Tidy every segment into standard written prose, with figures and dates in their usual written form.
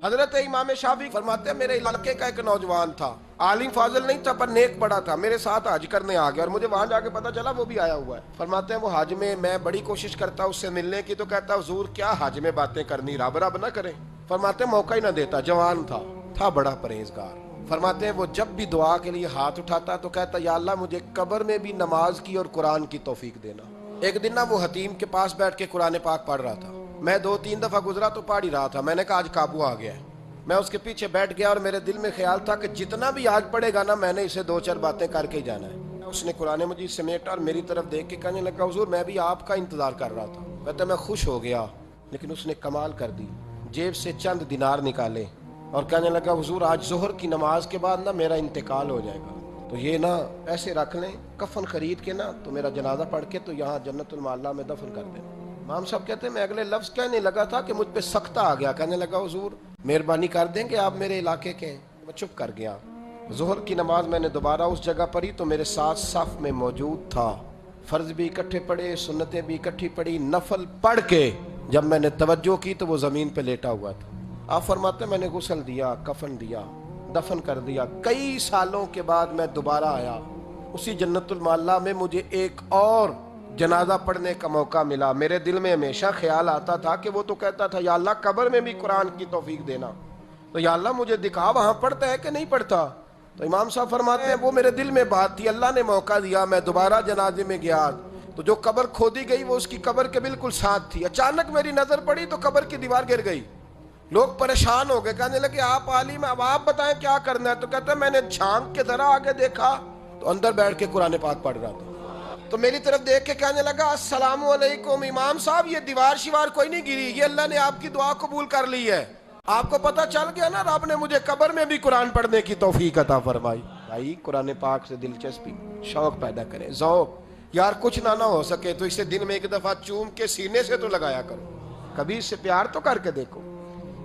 حضرت امام شافعی فرماتے ہیں میرے علاقے کا ایک نوجوان تھا، عالم فاضل نہیں تھا پر نیک بڑا تھا، میرے ساتھ حج کرنے آ گیا اور مجھے وہاں جا کے پتا چلا وہ بھی آیا ہوا ہے۔ فرماتے ہیں وہ حج میں بڑی کوشش کرتا اس سے ملنے کی، تو کہتا حضور کیا حج میں باتیں کرنی، رب رب نہ کریں۔ فرماتے ہیں موقع ہی نہ دیتا، جوان تھا بڑا پرہیزگار۔ فرماتے ہیں وہ جب بھی دعا کے لیے ہاتھ اٹھاتا تو کہتا یا اللہ مجھے قبر میں بھی نماز کی اور قرآن کی توفیق دینا۔ ایک دن وہ حتیم کے پاس بیٹھ کے قرآن پاک پڑھ رہا تھا، میں 2-3 دفعہ گزرا تو پڑھ ہی رہا تھا، میں نے کہا آج قابو آ گیا ہے۔ میں اس کے پیچھے بیٹھ گیا اور میرے دل میں خیال تھا کہ جتنا بھی آج پڑھے گا نا میں نے اسے 2-4 باتیں کر کے ہی جانا ہے۔ اس نے قرآن مجید سمیٹا اور میری طرف دیکھ کے کہنے لگا حضور میں بھی آپ کا انتظار کر رہا تھا۔ کہتا میں خوش ہو گیا، لیکن اس نے کمال کر دی، جیب سے چند دینار نکالے اور کہنے لگا حضور آج ظہر کی نماز کے بعد نا میرا انتقال ہو جائے گا، تو یہ نا پیسے رکھ لیں، کفن خرید کے نا تو میرا جنازہ پڑھ کے تو یہاں جنت المعلا میں دفن کر دیں۔ امام صاحب کہتے ہیں میں اگلے لفظ کہنے لگا تھا کہ مجھ پہ سختہ آ گیا، کہنے لگا حضور مہربانی کر دیں کہ آپ میرے علاقے کے ہیں۔ میں چپ کر گیا۔ ظہر کی نماز میں نے دوبارہ اس جگہ پڑھی تو میرے ساتھ صف میں موجود تھا، فرض بھی اکٹھے پڑھے، سنتیں بھی اکٹھی پڑھی، نفل پڑھ کے جب میں نے توجہ کی تو وہ زمین پہ لیٹا ہوا تھا۔ آپ فرماتے ہیں میں نے غسل دیا، کفن دیا، دفن کر دیا۔ کئی سالوں کے بعد میں دوبارہ آیا، اسی جنت المعلا میں مجھے ایک اور جنازہ پڑھنے کا موقع ملا۔ میرے دل میں ہمیشہ خیال آتا تھا کہ وہ تو کہتا تھا یا اللہ قبر میں بھی قرآن کی توفیق دینا، تو یا اللہ مجھے دکھا وہاں پڑھتا ہے کہ نہیں پڑھتا۔ تو امام صاحب فرماتے ہیں وہ میرے دل میں بات تھی، اللہ نے موقع دیا، میں دوبارہ جنازے میں گیا تو جو قبر کھودی گئی وہ اس کی قبر کے بالکل ساتھ تھی۔ اچانک میری نظر پڑی تو قبر کی دیوار گر گئی، لوگ پریشان ہو گئے، کہنے لگے آپ عالم اب آپ بتائیں کیا کرنا ہے۔ تو کہتا ہے میں نے جھانک کے ذرا آگے دیکھا تو اندر بیٹھ کے قرآن پاک پڑھ رہا تھا، تو میری طرف دیکھ کے کہنے لگا السلام علیکم امام صاحب، یہ دیوار شیوار کوئی نہیں گری، یہ اللہ نے آپ کی دعا قبول کر لی ہے۔ آپ کو پتہ چل گیا نا رب نے مجھے قبر میں بھی قرآن پڑھنے کی توفیق عطا فرمائی۔ بھائی قرآن پاک سے دلچسپی، شوق پیدا کریں، ذوق۔ یار کچھ نہ ہو سکے تو اسے دن میں ایک دفعہ چوم کے سینے سے تو لگایا کرو، کبھی اس سے پیار تو کر کے دیکھو۔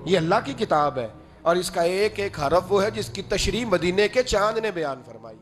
یہ اللہ کی کتاب ہے اور اس کا ایک ایک حرف وہ ہے جس کی تشریح مدینے کے چاند نے بیان فرمائی۔